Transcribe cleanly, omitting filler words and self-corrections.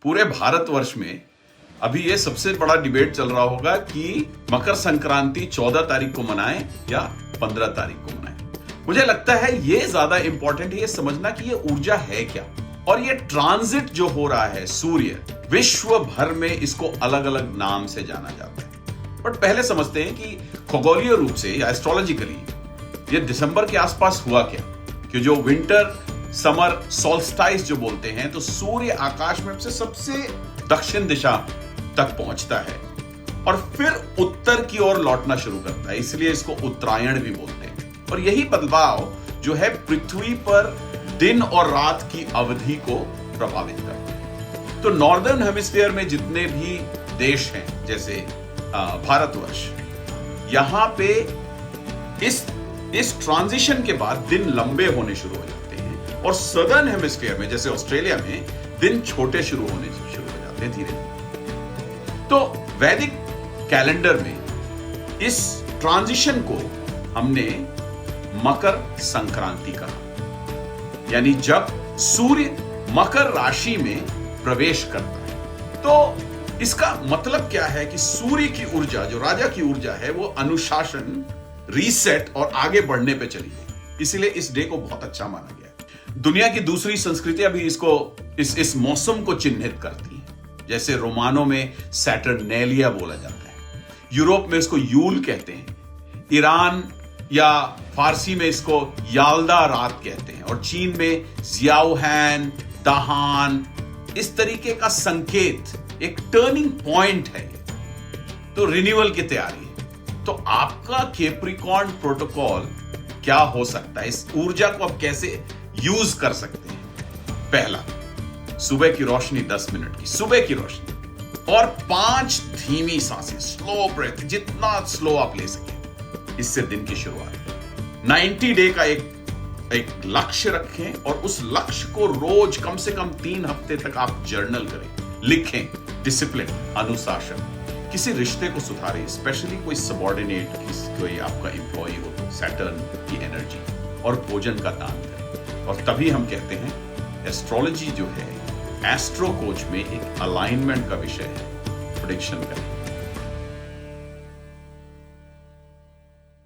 पूरे भारतवर्ष में अभी ये सबसे बड़ा डिबेट चल रहा होगा कि मकर संक्रांति 14 तारीख को मनाएं या 15 तारीख को मनाएं। मुझे लगता है ये ज्यादा इंपॉर्टेंट है ये समझना कि ये ऊर्जा है क्या, और ये ट्रांजिट जो हो रहा है सूर्य, विश्व भर में इसको अलग अलग नाम से जाना जाता है। बट पहले समझते हैं कि खगोलीय रूप से या एस्ट्रोलॉजिकली ये दिसंबर के आसपास हुआ क्या, कि जो विंटर समर सोल्स्टाइस जो बोलते हैं, तो सूर्य आकाश में से सबसे दक्षिण दिशा तक पहुंचता है और फिर उत्तर की ओर लौटना शुरू करता है, इसलिए इसको उत्तरायण भी बोलते हैं। और यही बदलाव जो है पृथ्वी पर दिन और रात की अवधि को प्रभावित करता है। तो नॉर्दर्न हेमिस्फीयर में जितने भी देश हैं, जैसे भारतवर्ष, यहां पे इस ट्रांजिशन के बाद दिन लंबे होने शुरू हो जाते हैं, और सदर्न हेमिस्फीयर में जैसे ऑस्ट्रेलिया में दिन छोटे शुरू हो जाते हैं धीरे धीरे। तो वैदिक कैलेंडर में इस ट्रांजिशन को हमने मकर संक्रांति कहा, यानी जब सूर्य मकर राशि में प्रवेश करता है। तो इसका मतलब क्या है कि सूर्य की ऊर्जा, जो राजा की ऊर्जा है, वो अनुशासन, रीसेट और आगे बढ़ने पे चली गई, इसलिए इस डे को बहुत अच्छा माना गया है। दुनिया की दूसरी संस्कृतियां भी इसको इस मौसम को चिन्हित करती हैं, जैसे रोमानो में सैटर्नेलिया बोला जाता है, यूरोप में इसको यूल कहते हैं, ईरान या फारसी में इसको याल्दा रात कहते हैं, और चीन में जियाओहैन, दाहान, इस तरीके का संकेत एक टर्निंग पॉइंट है। तो रिन्यूअल की तैयारी है। तो आपका कैप्रिकॉर्न प्रोटोकॉल क्या हो सकता है, इस ऊर्जा को आप कैसे यूज कर सकते हैं? पहला, सुबह की रोशनी 10 मिनट की, सुबह की रोशनी, और 5 धीमी सांसें, स्लो ब्रेथ, जितना स्लो आप ले सके, इससे दिन की शुरुआत। 90 डे का एक लक्ष्य रखें, और उस लक्ष्य को रोज कम से कम 3 हफ्ते तक आप जर्नल करें, लिखें। डिसिप्लिन, अनुशासन, किसी रिश्ते को सुधारें, स्पेशली कोई सबऑर्डिनेट, कोई आपका एम्प्लॉय हो तो सैटर्न की एनर्जी, और भोजन का दान करें। और तभी हम कहते हैं एस्ट्रोलॉजी जो है, एस्ट्रो कोच में एक अलाइनमेंट का विषय है, प्रेडिक्शन करें।